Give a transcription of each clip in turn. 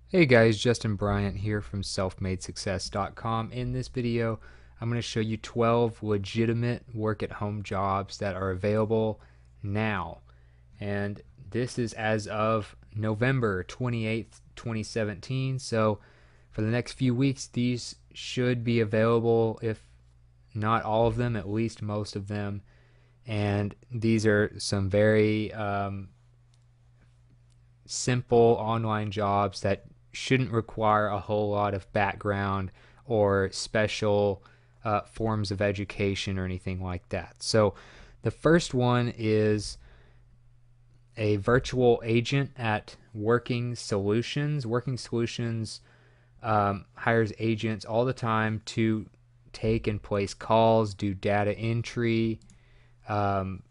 Hey guys, Justin Bryant here from selfmadesuccess.com. In this video, I'm going to show you 12 legitimate work at home jobs that are available now. And this is as of November 28th, 2017. So for the next few weeks, these should be available, if not all of them, at least most of them. And these are some very simple online jobs that shouldn't require a whole lot of background or special forms of education or anything like that. So the first one is a virtual agent at Working Solutions. Working Solutions hires agents all the time to take and place calls, do data entry, um,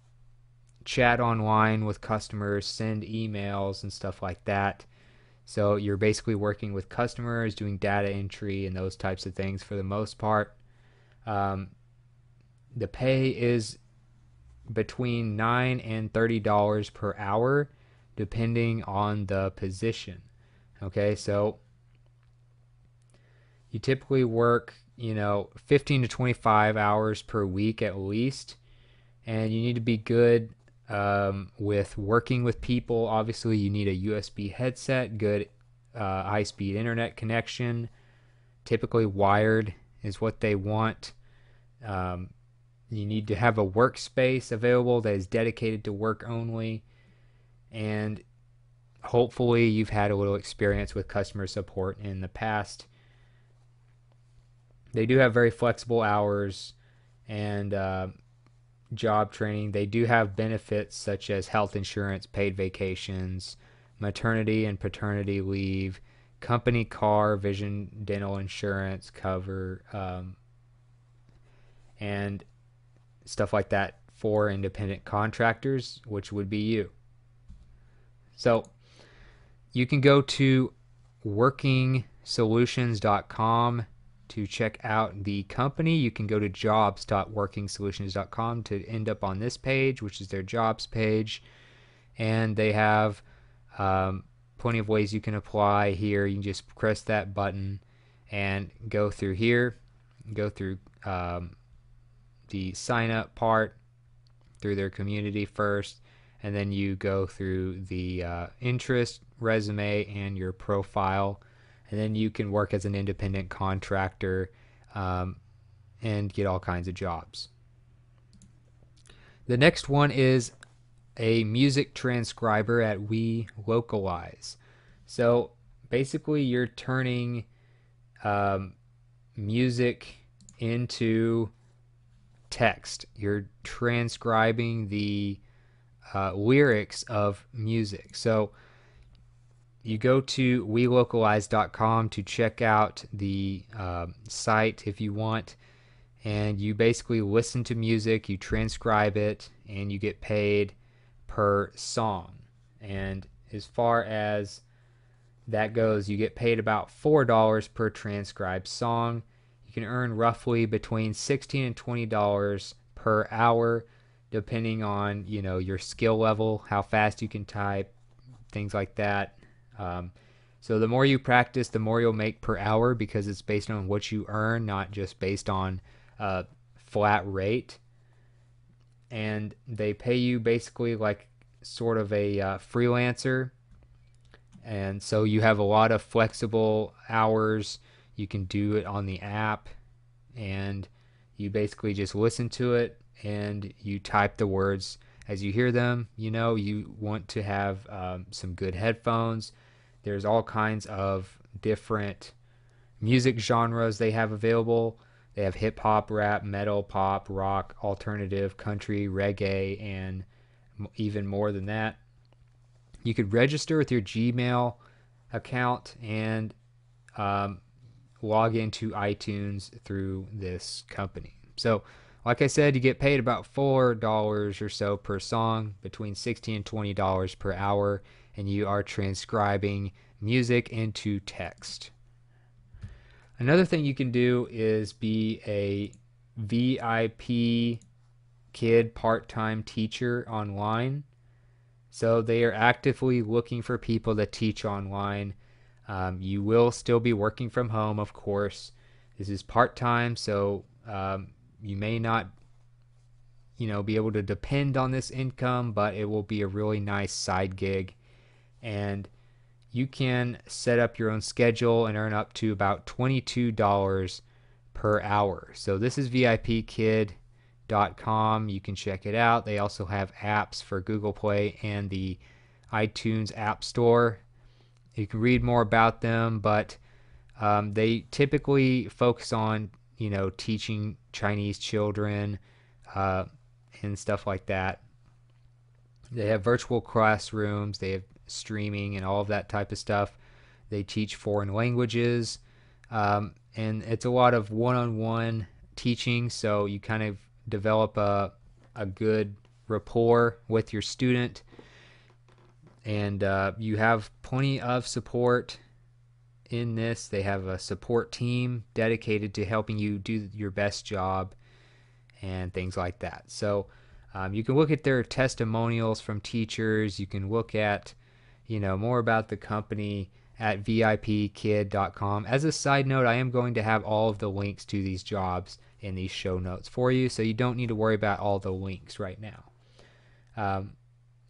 chat online with customers, send emails, and stuff like that. So you're basically working with customers, doing data entry and those types of things for the most part. Um, the pay is between $9 and $30 per hour, depending on the position. Okay, so you typically work, 15 to 25 hours per week at least, and you need to be good with working with people. Obviously, you need a USB headset, good high speed internet connection. Typically, wired is what they want. Um, you need to have a workspace available that is dedicated to work only. And hopefully, you've had a little experience with customer support in the past. They do have very flexible hours and job training. They do have benefits such as health insurance, paid vacations, maternity and paternity leave, company car, vision, dental insurance cover, and stuff like that for independent contractors, which would be you. So you can go to workingsolutions.com to check out the company. You can go to jobs.workingsolutions.com to end up on this page, which is their jobs page. And they have plenty of ways you can apply here. You can just press that button and go through here, go through the sign up part, through their community first, and then you go through the interest, resume, and your profile. And then you can work as an independent contractor and get all kinds of jobs. The next one is a music transcriber at We Localize. So basically, you're turning um, music into text. You're transcribing the lyrics of music. So you go to welocalize.com to check out the site if you want, and you basically listen to music, you transcribe it, and you get paid per song. And as far as that goes, you get paid about $4 per transcribed song. You can earn roughly between $16 and $20 per hour, depending on your skill level, how fast you can type, things like that. Um, so the more you practice, the more you'll make per hour because it's based on what you earn, not just based on flat rate. And they pay you basically like sort of a freelancer, and so you have a lot of flexible hours. You can do it on the app, and you basically just listen to it and you type the words as you hear them. You want to have some good headphones. There's all kinds of different music genres they have available. They have hip hop, rap, metal, pop, rock, alternative, country, reggae, and even more than that. You could register with your Gmail account and um, log into iTunes through this company. So, like I said, you get paid about $4 or so per song, between $16 and $20 per hour, and you are transcribing music into text. Another thing you can do is be a VIP kid part time teacher online. So they are actively looking for people to teach online. You will still be working from home, of course. This is part-time, so you may not, be able to depend on this income, but it will be a really nice side gig. And you can set up your own schedule and earn up to about $22 per hour. So this is VIPKid.com. You can check it out. They also have apps for Google Play and the iTunes App Store. You can read more about them, but they typically focus on, teaching Chinese children and stuff like that. They have virtual classrooms. They have streaming and all of that type of stuff. They teach foreign languages, and it's a lot of one-on-one teaching, so you kind of develop a good rapport with your student, and you have plenty of support in this. They have a support team dedicated to helping you do your best job and things like that. So you can look at their testimonials from teachers. You can look at more about the company at VIPKid.com. As a side note, I am going to have all of the links to these jobs in these show notes for you, so you don't need to worry about all the links right now.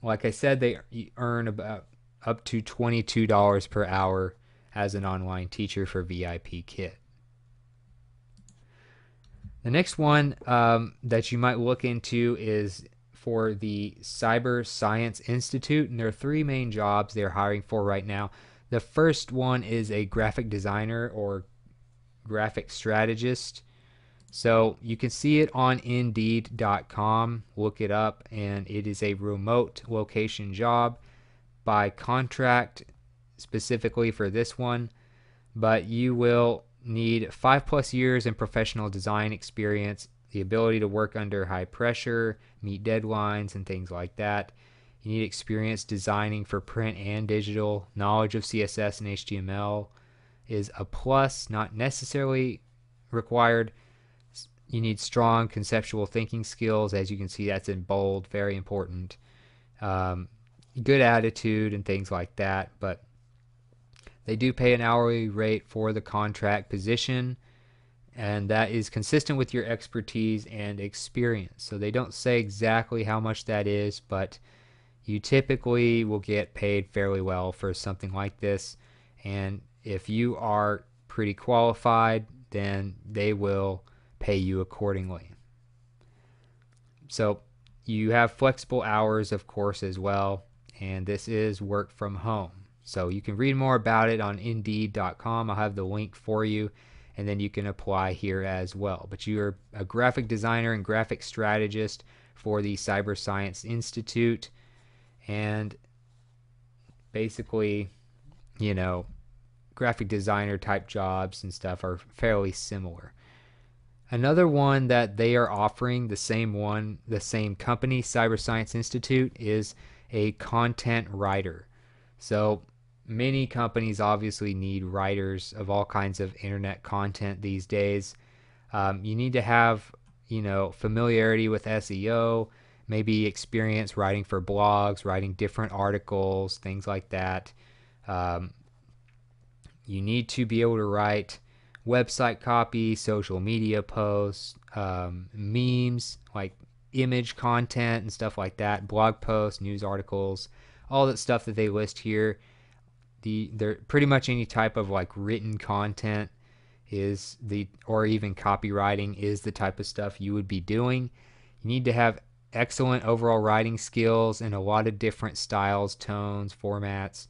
Like I said, they earn about up to $22 per hour as an online teacher for VIP Kid. The next one that you might look into is for the Cyber Science Institute, and there are three main jobs they're hiring for right now. The first one is a graphic designer or graphic strategist. So you can see it on Indeed.com. Look it up, and it is a remote location job by contract specifically for this one, but you will need 5+ years in professional design experience, the ability to work under high pressure, meet deadlines, and things like that. You need experience designing for print and digital. Knowledge of CSS and HTML is a plus, not necessarily required. You need strong conceptual thinking skills. As you can see, that's in bold, very important. Good attitude and things like that, but they do pay an hourly rate for the contract position, and that is consistent with your expertise and experience. So they don't say exactly how much that is, but you typically will get paid fairly well for something like this. And if you are pretty qualified, then they will pay you accordingly. So you have flexible hours, of course, as well, and this is work from home. So you can read more about it on Indeed.com. I'll have the link for you, and then you can apply here as well. But you're a graphic designer and graphic strategist for the Cyber Science Institute, and basically, graphic designer type jobs and stuff are fairly similar. Another one that they are offering, the same company, Cyber Science Institute, is a content writer. So many companies obviously need writers of all kinds of internet content these days. You need to have, familiarity with SEO, maybe experience writing for blogs, writing different articles, things like that. You need to be able to write website copy, social media posts, memes, like image content and stuff like that, blog posts, news articles, all that stuff that they list here. They're pretty much any type of like written content or even copywriting is the type of stuff you would be doing. You need to have excellent overall writing skills in a lot of different styles, tones, formats,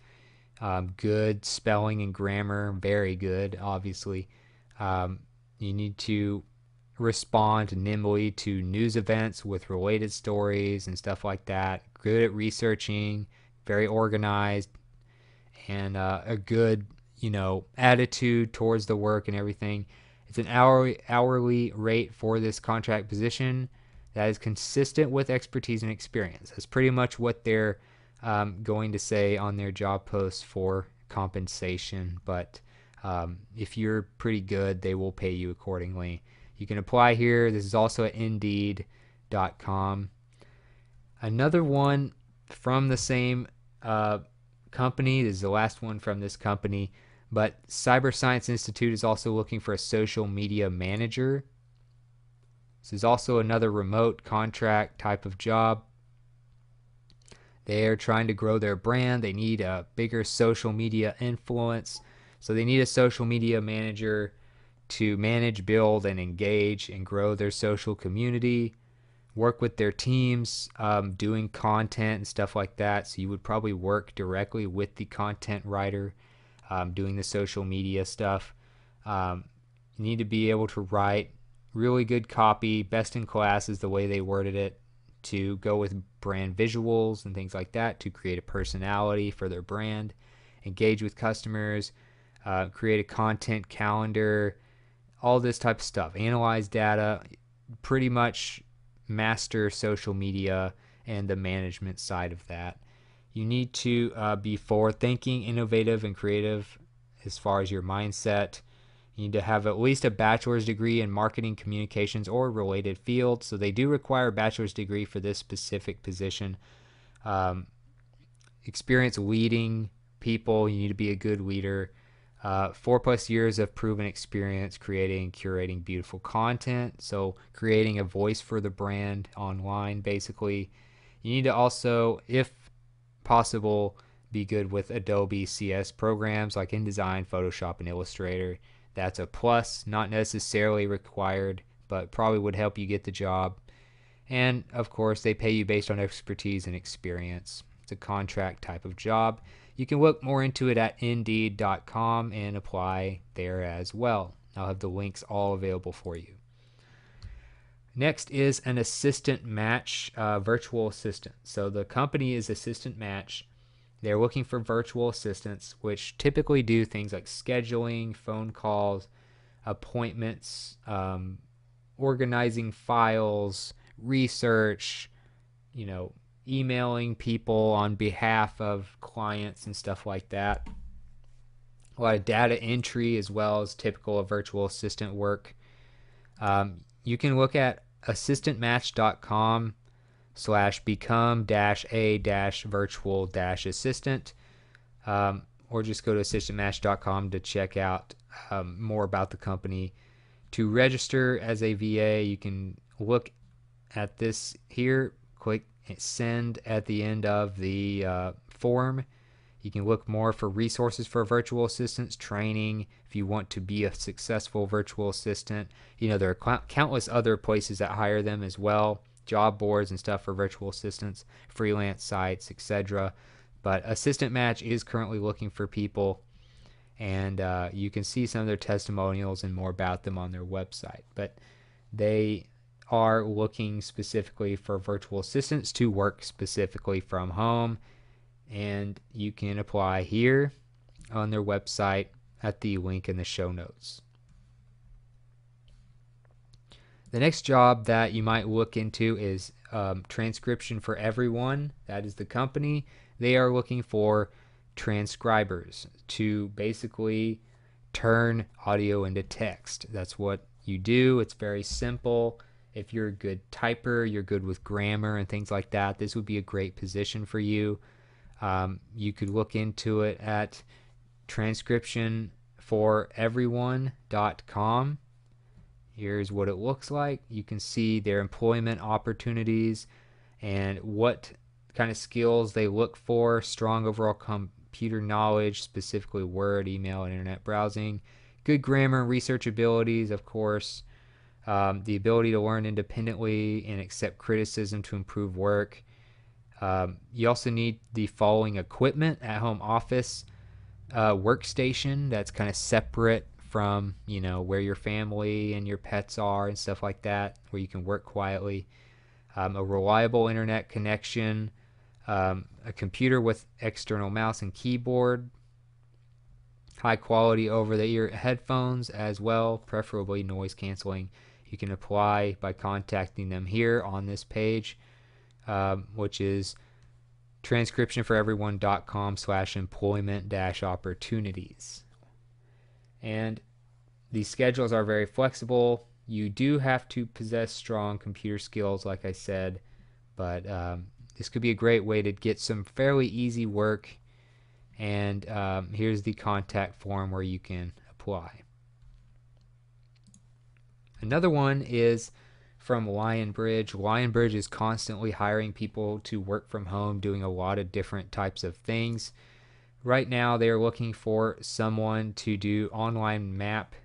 good spelling and grammar, very good, obviously. You need to respond nimbly to news events with related stories and stuff like that. Good at researching, very organized, and a good, attitude towards the work and everything. It's an hourly rate for this contract position that is consistent with expertise and experience. That's pretty much what they're going to say on their job posts for compensation, but if you're pretty good, they will pay you accordingly. You can apply here. This is also at Indeed.com. Another one from the same company, this is the last one from this company, But Cyber Science Institute is also looking for a social media manager. This is also another remote contract type of job. They are trying to grow their brand. They need a bigger social media influence. So they need a social media manager to manage, build, and engage and grow their social community, work with their teams, doing content and stuff like that. So you would probably work directly with the content writer, doing the social media stuff. You need to be able to write really good copy. Best in class is the way they worded it, to go with brand visuals and things like that to create a personality for their brand, engage with customers, create a content calendar, all this type of stuff, analyze data, pretty much master social media and the management side of that. You need to be forward thinking, innovative, and creative as far as your mindset. You need to have at least a bachelor's degree in marketing, communications, or related fields. So they do require a bachelor's degree for this specific position. Experience leading people. You need to be a good leader. 4+ years of proven experience creating, curating beautiful content. So creating a voice for the brand online, basically. You need to also, if possible, be good with Adobe CS programs like InDesign, Photoshop, and Illustrator. That's a plus, not necessarily required, but probably would help you get the job. And of course, they pay you based on expertise and experience. It's a contract type of job. You can look more into it at Indeed.com and apply there as well. I'll have the links all available for you. Next is an assistant match, virtual assistant. So the company is Assistant Match. They're looking for virtual assistants, which typically do things like scheduling, phone calls, appointments, organizing files, research, emailing people on behalf of clients and stuff like that. A lot of data entry as well as typical of virtual assistant work. You can look at assistantmatch.com/become-a-virtual-assistant, or just go to assistantmatch.com to check out more about the company. To register as a VA, you can look at this here, click send at the end of the form. You can look more for resources for virtual assistants, training, if you want to be a successful virtual assistant. There are countless other places that hire them as well, job boards and stuff for virtual assistants, freelance sites, etc. But Assistant Match is currently looking for people, and you can see some of their testimonials and more about them on their website. But they are looking specifically for virtual assistants to work specifically from home, and you can apply here on their website at the link in the show notes. The next job that you might look into is Transcription for Everyone. That is the company. They are looking for transcribers to basically turn audio into text. That's what you do. It's very simple. If you're a good typer, you're good with grammar and things like that, this would be a great position for you. You could look into it at transcriptionforeveryone.com. Here's what it looks like. You can see their employment opportunities and what kind of skills they look for. Strong overall computer knowledge, specifically Word, email, and internet browsing. Good grammar and research abilities, of course. The ability to learn independently and accept criticism to improve work. You also need the following equipment: at-home office, workstation that's kind of separate from where your family and your pets are and stuff like that, where you can work quietly. A reliable internet connection, a computer with external mouse and keyboard, high quality over-the-ear headphones as well, preferably noise canceling. You can apply by contacting them here on this page, which is transcriptionforeveryone.com/employment-opportunities. And the schedules are very flexible. You do have to possess strong computer skills, like I said, but this could be a great way to get some fairly easy work And here's the contact form where you can apply. Another one is from Lionbridge. Lionbridge is constantly hiring people to work from home, doing a lot of different types of things. Right now, they are looking for someone to do online map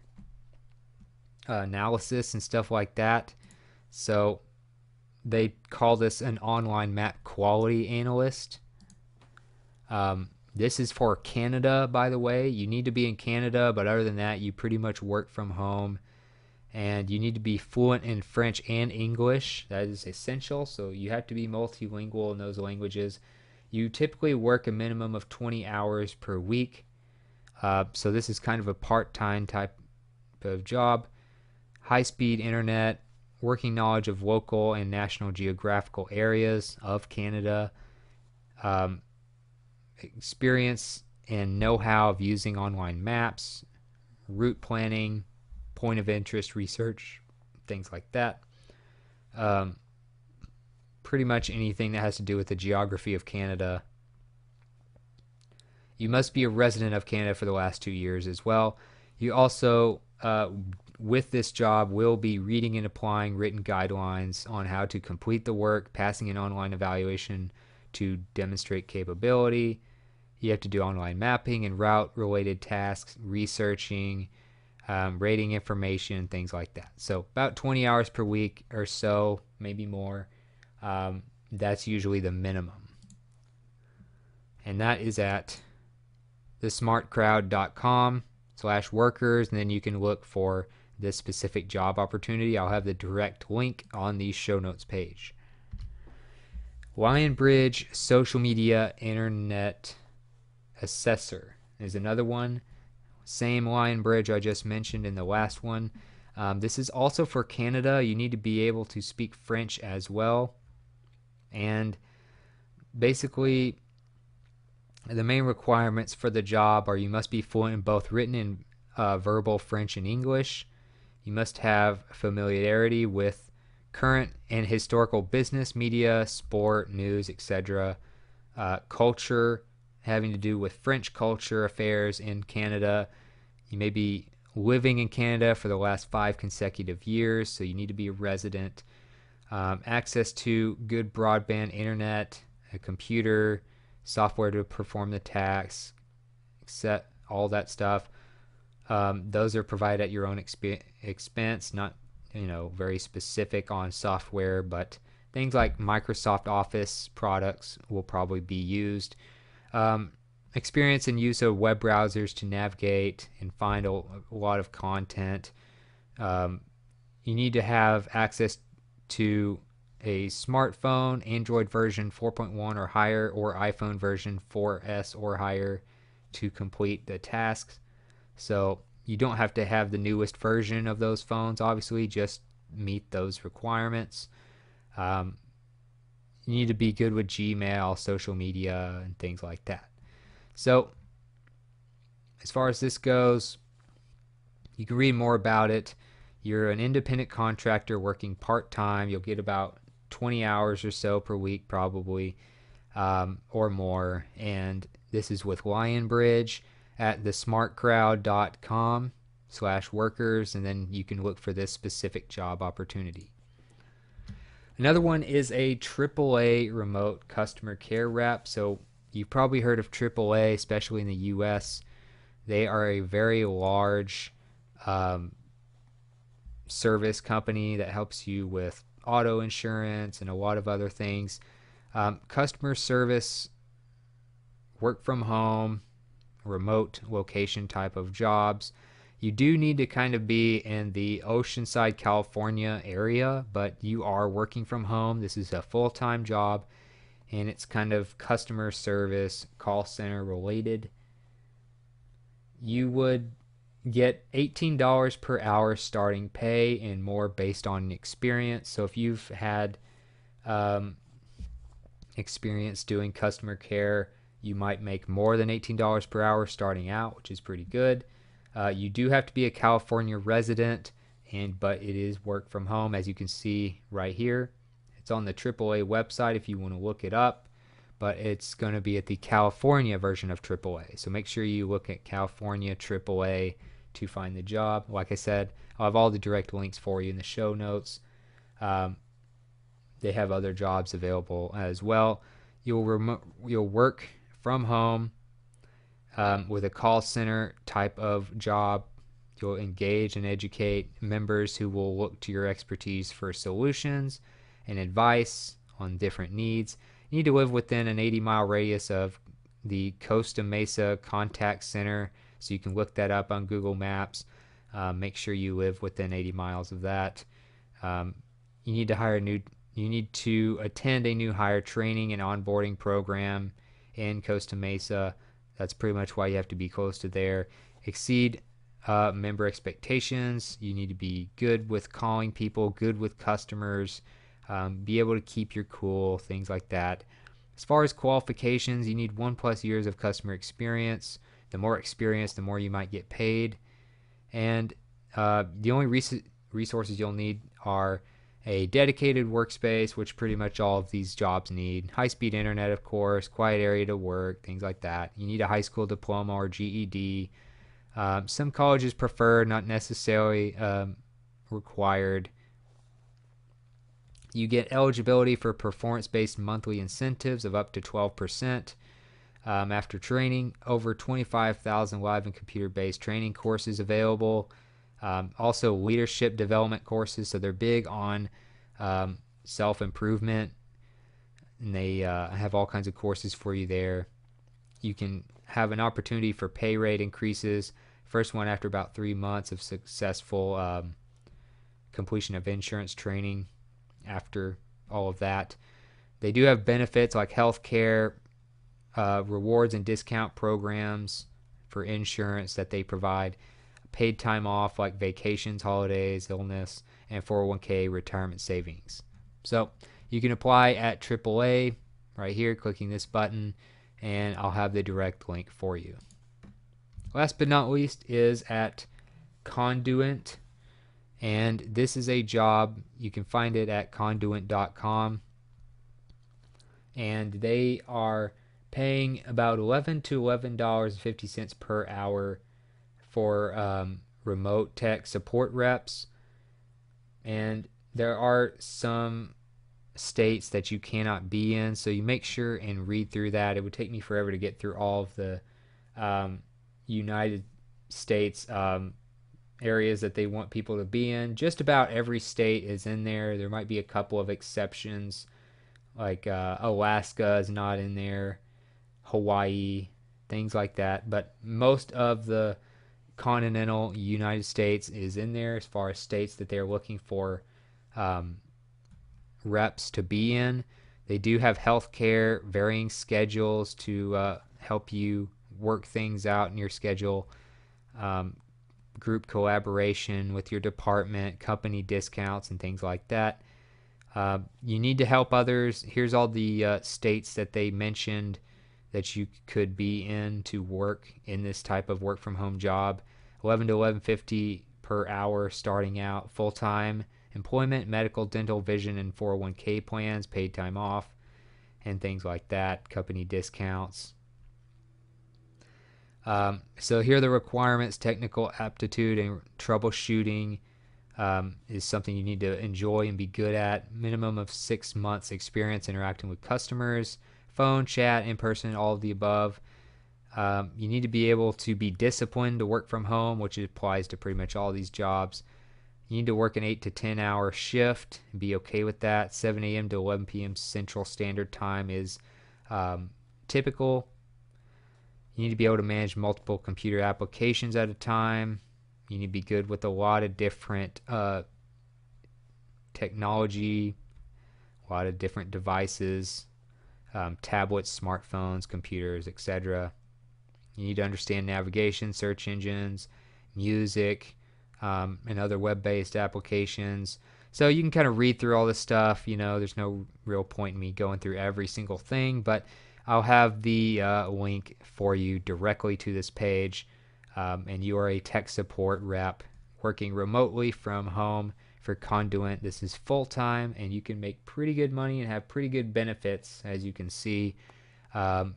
analysis and stuff like that. So they call this an online map quality analyst. This is for Canada, by the way. You need to be in Canada, but other than that, you pretty much work from home. And you need to be fluent in French and English. That is essential. So you have to be multilingual in those languages. You typically work a minimum of 20 hours per week. So this is kind of a part-time type of job. High-speed internet, working knowledge of local and national geographical areas of Canada, experience and know-how of using online maps, route planning, point of interest research, things like that. Pretty much anything that has to do with the geography of Canada. You must be a resident of Canada for the last 2 years as well. You also, with this job, will be reading and applying written guidelines on how to complete the work, passing an online evaluation to demonstrate capability. You have to do online mapping and route-related tasks, researching, rating information, things like that. So about 20 hours per week or so, maybe more. That's usually the minimum. And that is at thesmartcrowd.com/workers, and then you can look for this specific job opportunity. I'll have the direct link on the show notes page. Lionbridge Social Media Internet Assessor is another one. Same Lionbridge I just mentioned in the last one. This is also for Canada. You need to be able to speak French as well. And basically, the main requirements for the job are you must be fluent in both written and verbal French and English. You must have familiarity with current and historical business, media, sport, news, etc. Culture, having to do with French culture affairs in Canada. You may be living in Canada for the last 5 consecutive years, so you need to be a resident. Access to good broadband internet, a computer, software to perform the tasks, set all that stuff. Those are provided at your own expense, not very specific on software, but things like Microsoft Office products will probably be used. Experience and use of web browsers to navigate and find a lot of content. You need to have access to a smartphone, Android version 4.1 or higher, or iPhone version 4S or higher to complete the tasks. So you don't have to have the newest version of those phones, obviously, just meet those requirements. You need to be good with Gmail, social media, and things like that. So as far as this goes, you can read more about it. You're an independent contractor working part-time. You'll get about 20 hours or so per week probably, or more. And this is with Lionbridge at thesmartcrowd.com/workers, and then you can look for this specific job opportunity. Another one is a AAA remote customer care rep. So you've probably heard of AAA, especially in the US. They are a very large service company that helps you with auto insurance and a lot of other things. Customer service, work from home, remote location type of jobs. You do need to kind of be in the Oceanside, California area, but you are working from home. This is a full-time job, and it's kind of customer service, call center related. You would get $18 per hour starting pay and more based on experience. So if you've had experience doing customer care, you might make more than $18 per hour starting out, which is pretty good. You do have to be a California resident, but it is work from home, as you can see right here. It's on the AAA website if you want to look it up. but it's going to be at the California version of AAA. So make sure you look at California AAA to find the job. Like I said, I'll have all the direct links for you in the show notes. They have other jobs available as well. You'll work from home with a call center type of job. You'll engage and educate members who will look to your expertise for solutions and advice on different needs. You need to live within an 80-mile radius of the Costa Mesa Contact Center, so you can look that up on Google Maps. Make sure you live within 80 miles of that. You need to attend a new hire training and onboarding program in Costa Mesa. That's pretty much why you have to be close to there. Exceed member expectations. You need to be good with calling people, good with customers, be able to keep your cool, things like that. As far as qualifications, you need 1+ years of customer experience. The more experience, the more you might get paid. And the only resources you'll need are a dedicated workspace, which pretty much all of these jobs need, high-speed internet, of course, quiet area to work, things like that. You need a high school diploma or GED. Some colleges prefer, not necessarily required. You get eligibility for performance-based monthly incentives of up to 12%. After training, over 25,000 live and computer-based training courses available. Also leadership development courses, so they're big on self-improvement, and they have all kinds of courses for you there. You can have an opportunity for pay rate increases. First one after about 3 months of successful completion of insurance training. After all of that, they do have benefits like health care, rewards and discount programs for insurance that they provide, paid time off like vacations, holidays, illness, and 401k retirement savings. So you can apply at AAA right here, clicking this button, and I'll have the direct link for you. Last but not least is at Conduent, and this is a job. You can find it at conduent.com, and they are paying about $11 to $11.50 per hour for remote tech support reps. And there are some states that you cannot be in, so you make sure and read through that. It would take me forever to get through all of the United States areas that they want people to be in. Just about every state is in there. There might be a couple of exceptions, like Alaska is not in there, Hawaii, things like that. But most of the continental United States is in there as far as states that they're looking for reps to be in. They do have health care, varying schedules to help you work things out in your schedule, group collaboration with your department, company discounts, and things like that. You need to help others. Here's all the states that they mentioned that you could be in to work in this type of work from home job. 11 to 11.50 per hour starting out. Full-time employment, medical, dental, vision, and 401k plans, paid time off, and things like that, company discounts. So here are the requirements. Technical aptitude and troubleshooting is something you need to enjoy and be good at. Minimum of 6 months experience interacting with customers, phone, chat, in person, all of the above. You need to be able to be disciplined to work from home, which applies to pretty much all these jobs. You need to work an 8 to 10 hour shift and be okay with that. 7 a.m. to 11 p.m. Central Standard Time is typical. You need to be able to manage multiple computer applications at a time. You need to be good with a lot of different technology, a lot of different devices, tablets, smartphones, computers, etc. You need to understand navigation, search engines, music, and other web-based applications. So you can kind of read through all this stuff. You know, there's no real point in me going through every single thing, but I'll have the link for you directly to this page. And you are a tech support rep working remotely from home for Conduent. This is full-time, and you can make pretty good money and have pretty good benefits, as you can see. um,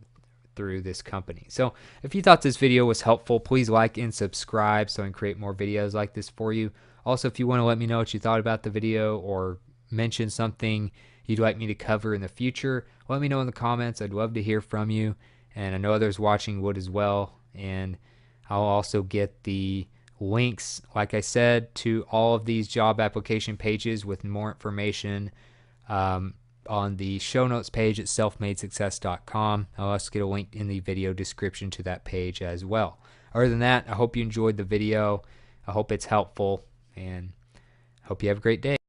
through this company. So if you thought this video was helpful, please like and subscribe so I can create more videos like this for you. Also, if you want to let me know what you thought about the video or mention something you'd like me to cover in the future, let me know in the comments. I'd love to hear from you, and I know others watching would as well. And I'll also get the links, like I said, to all of these job application pages with more information on the show notes page at selfmadesuccess.com. I'll also get a link in the video description to that page as well. Other than that, I hope you enjoyed the video. I hope it's helpful, and I hope you have a great day.